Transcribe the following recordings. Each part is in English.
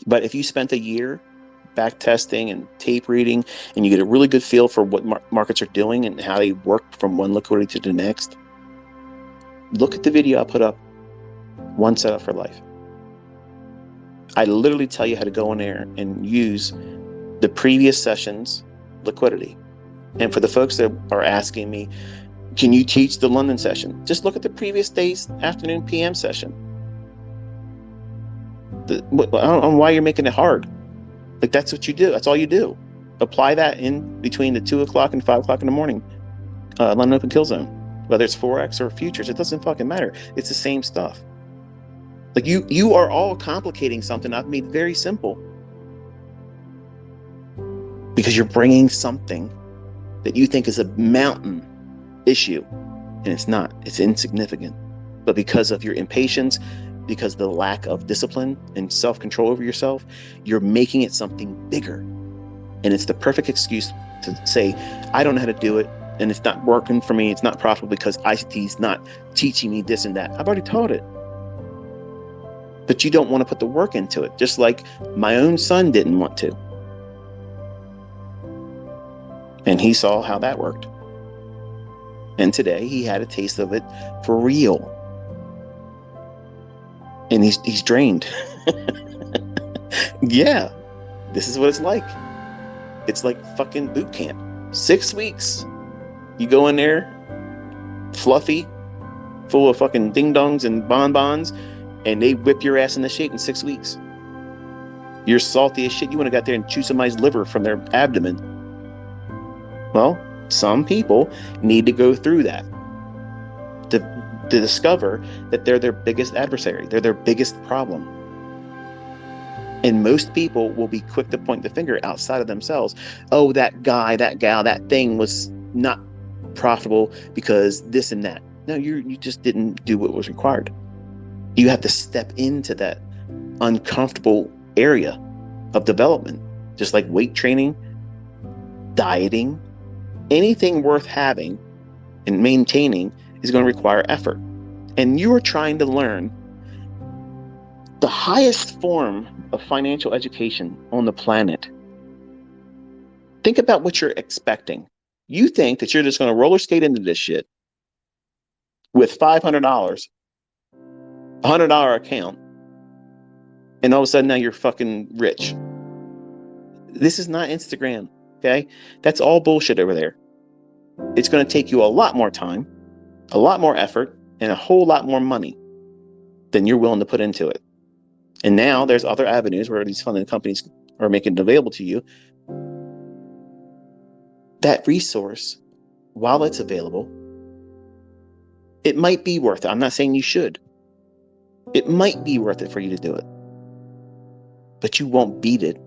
But if you spent a year back testing and tape reading, and you get a really good feel for what markets are doing and how they work from one liquidity to the next, look at the video I put up, One Setup for Life. I literally tell you how to go in there and use the previous session's liquidity. And for the folks that are asking me, can you teach the London session? Just look at the previous day's afternoon PM session. I don't know why you're making it hard. Like, that's what you do. That's all you do. Apply that in between the 2 o'clock and 5 o'clock in the morning, London Open Kill Zone. Whether it's Forex or futures, it doesn't fucking matter. It's the same stuff. Like, you are all complicating something I've made very simple. Because you're bringing something that you think is a mountain issue, and it's not. It's insignificant. But because of your impatience, because of the lack of discipline and self-control over yourself, you're making it something bigger. And it's the perfect excuse to say, I don't know how to do it, and it's not working for me, it's not profitable because ICT is not teaching me this and that. I've already taught it. But you don't want to put the work into it, just like my own son didn't want to. And he saw how that worked. And today he had a taste of it for real. And he's drained. Yeah, this is what it's like. It's like fucking boot camp. 6 weeks. You go in there, fluffy, full of fucking ding-dongs and bonbons, and they whip your ass into shape in 6 weeks. You're salty as shit. You want to go out there and chew somebody's liver from their abdomen. Well, some people need to go through that to discover that they're their biggest adversary. They're their biggest problem. And most people will be quick to point the finger outside of themselves. Oh, that guy, that gal, that thing was not profitable because this and that. No, you just didn't do what was required. You have to step into that uncomfortable area of development, just like weight training, dieting. Anything worth having and maintaining is going to require effort. And you are trying to learn the highest form of financial education on the planet. Think about what you're expecting. You think that you're just going to roller skate into this shit with $500, $100 account, and all of a sudden now you're fucking rich. This is not Instagram, okay? That's all bullshit over there. It's going to take you a lot more time, a lot more effort, and a whole lot more money than you're willing to put into it. And now there's other avenues where these funding companies are making it available to you. That resource, while it's available, it might be worth it. I'm not saying you should. It might be worth it for you to do it. But you won't beat it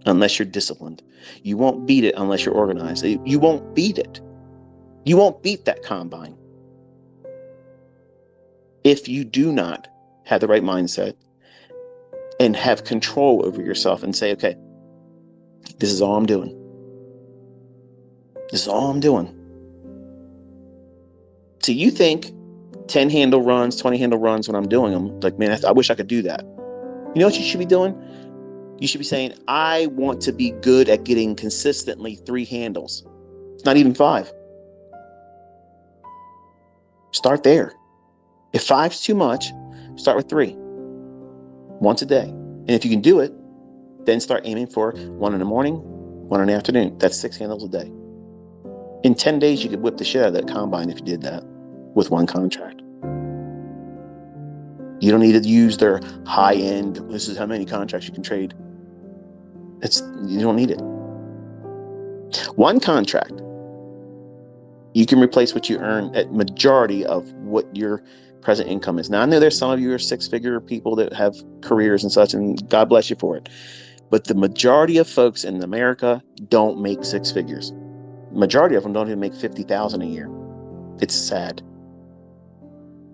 unless you're disciplined. You won't beat it unless you're organized. You won't beat it. You won't beat that combine if you do not have the right mindset and have control over yourself and say, okay, this is all I'm doing. This is all I'm doing. So you think 10 handle runs, 20 handle runs when I'm doing them, like, man, I wish I could do that. You know what you should be doing? You should be saying, I want to be good at getting consistently 3 handles. It's not even 5. Start there. If 5's too much, start with 3. Once a day. And if you can do it, then start aiming for 1 in the morning, 1 in the afternoon. That's 6 handles a day. In 10 days, you could whip the shit out of that combine if you did that with 1 contract. You don't need to use their high end, this is how many contracts you can trade. You don't need it. 1 contract, you can replace what you earn at majority of what your present income is. Now, I know there's some of you are 6-figure people that have careers and such, and God bless you for it. But the majority of folks in America don't make 6 figures. Majority of them don't even make $50,000 a year. It's sad.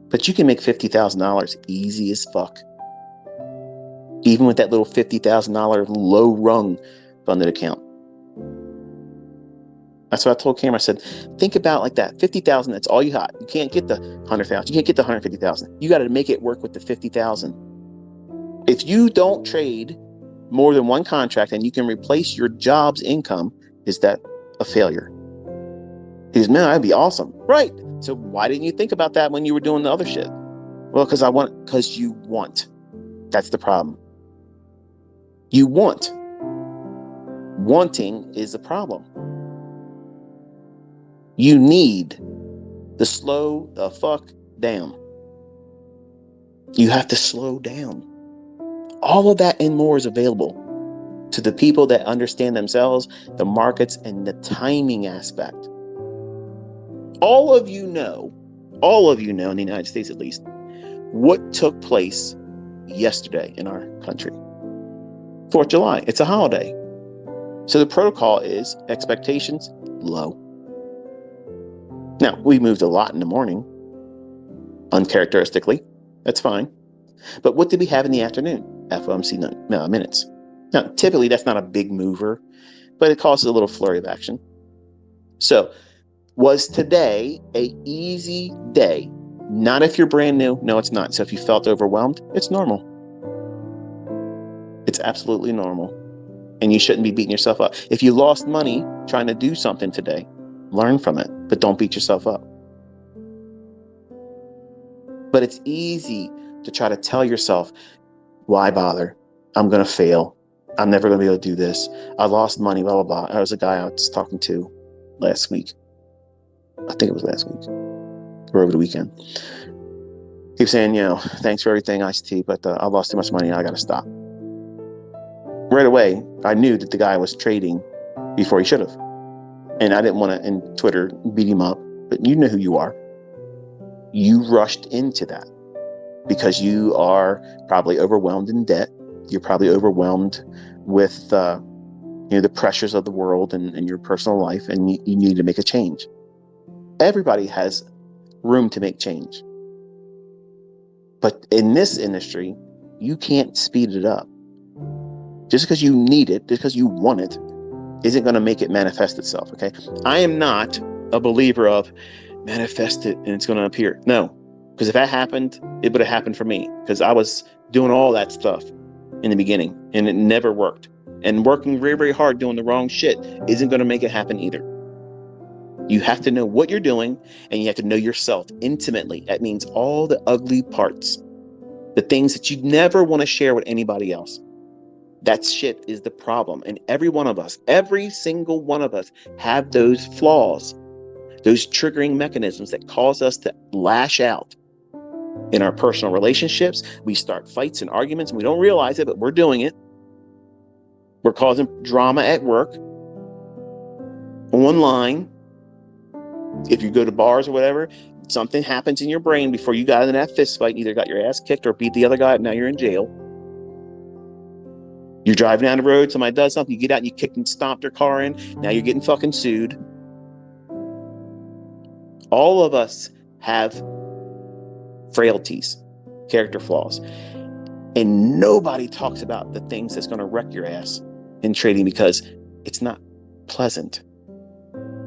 But you can make $50,000 easy as fuck. Even with that little $50,000 low rung funded account. That's what I told Cameron. I said, think about like that. 50,000, that's all you got. You can't get the 100,000. You can't get the 150,000. You got to make it work with the 50,000. If you don't trade more than one contract and you can replace your job's income, is that a failure? He goes, man, that'd be awesome. Right. So why didn't you think about that when you were doing the other shit? Well, because you want. That's the problem. You want. Wanting is the problem. You need to slow the fuck down. You have to slow down. All of that and more is available to the people that understand themselves, the markets, and the timing aspect. All of you know in the United States at least, what took place yesterday in our country. 4th of July, it's a holiday. So the protocol is expectations low. Now, we moved a lot in the morning, uncharacteristically. That's fine. But what did we have in the afternoon? FOMC minutes. Now, typically that's not a big mover, but it causes a little flurry of action. So, was today a easy day? Not if you're brand new. No, it's not. So if you felt overwhelmed, it's normal. It's absolutely normal. And you shouldn't be beating yourself up. If you lost money trying to do something today, learn from it, but don't beat yourself up. But it's easy to try to tell yourself, why bother? I'm going to fail. I'm never going to be able to do this. I lost money, blah, blah, blah. There was a guy I was talking to last week. I think it was last week or over the weekend. He was saying, thanks for everything, Ice-T, but I lost too much money. I got to stop. Right away, I knew that the guy was trading before he should have. And I didn't want to, in Twitter, beat him up. But you know who you are. You rushed into that because you are probably overwhelmed in debt. You're probably overwhelmed with the pressures of the world and your personal life, and you need to make a change. Everybody has room to make change. But in this industry, you can't speed it up. Just because you need it, just because you want it, isn't going to make it manifest itself, okay? I am not a believer of manifest it and it's going to appear. No, because if that happened, it would have happened for me because I was doing all that stuff in the beginning and it never worked. And working very, very hard doing the wrong shit isn't going to make it happen either. You have to know what you're doing and you have to know yourself intimately. That means all the ugly parts, the things that you never want to share with anybody else. That shit is the problem. And every one of us, every single one of us have those flaws, those triggering mechanisms that cause us to lash out. In our personal relationships, we start fights and arguments and we don't realize it, but we're doing it. We're causing drama at work, online. If you go to bars or whatever, something happens in your brain before you got in that fist fight, either got your ass kicked or beat the other guy up, now you're in jail. You're driving down the road, somebody does something, you get out and you kick and stomp their car in, now you're getting fucking sued. All of us have frailties, character flaws. And nobody talks about the things that's going to wreck your ass in trading because it's not pleasant.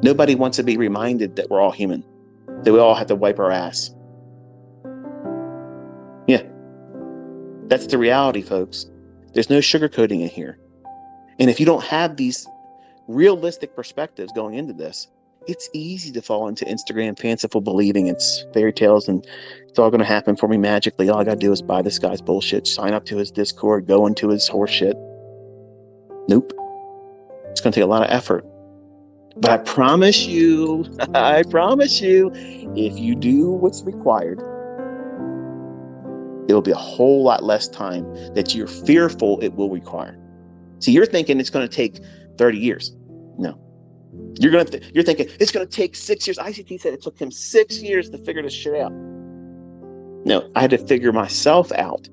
Nobody wants to be reminded that we're all human, that we all have to wipe our ass. Yeah, that's the reality, folks. There's no sugarcoating it here. And if you don't have these realistic perspectives going into this, it's easy to fall into Instagram fanciful believing it's fairy tales and it's all going to happen for me magically. All I got to do is buy this guy's bullshit, sign up to his Discord, go into his horse shit. Nope. It's going to take a lot of effort. But I promise you, if you do what's required, it'll be a whole lot less time that you're fearful it will require. See, you're thinking it's going to take 30 years. No. You're thinking it's going to take 6 years. ICT said it took him 6 years to figure this shit out. No, I had to figure myself out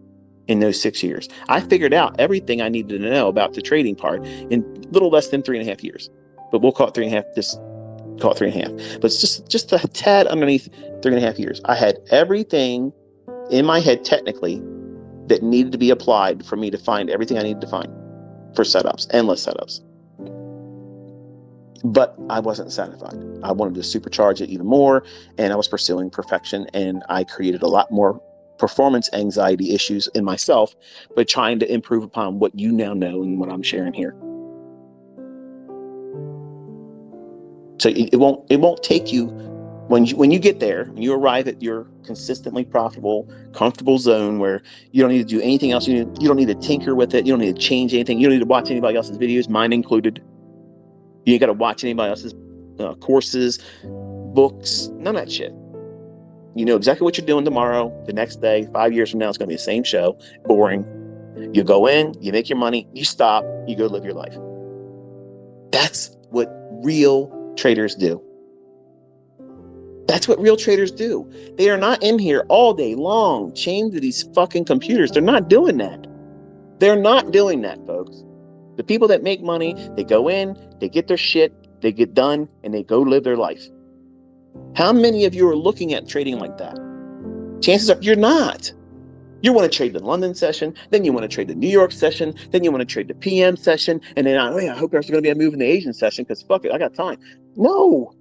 in those 6 years. I figured out everything I needed to know about the trading part in a little less than 3.5 years. But we'll call it 3.5. Just call it 3.5. But it's just a tad underneath 3.5 years. I had everything in my head technically that needed to be applied for me to find everything I needed to find for setups, endless setups. But I wasn't satisfied. I wanted to supercharge it even more, and I was pursuing perfection, and I created a lot more performance anxiety issues in myself, but trying to improve upon what you now know and what I'm sharing here. So it won't take you, when you get there, when you arrive at your consistently profitable, comfortable zone where you don't need to do anything else, you don't need to tinker with it, you don't need to change anything, you don't need to watch anybody else's videos, mine included. You ain't got to watch anybody else's courses, books, none of that shit. You know exactly what you're doing tomorrow, the next day, 5 years from now, it's going to be the same show, boring. You go in, you make your money, you stop, you go live your life. That's what real traders do. That's what real traders do. They are not in here all day long, chained to these fucking computers. They're not doing that. They're not doing that, folks. The people that make money, they go in, they get their shit, they get done, and they go live their life. How many of you are looking at trading like that? Chances are you're not. You want to trade the London session, then you want to trade the New York session, then you want to trade the PM session, and then I hope there's going to be a move in the Asian session because fuck it, I got time. No.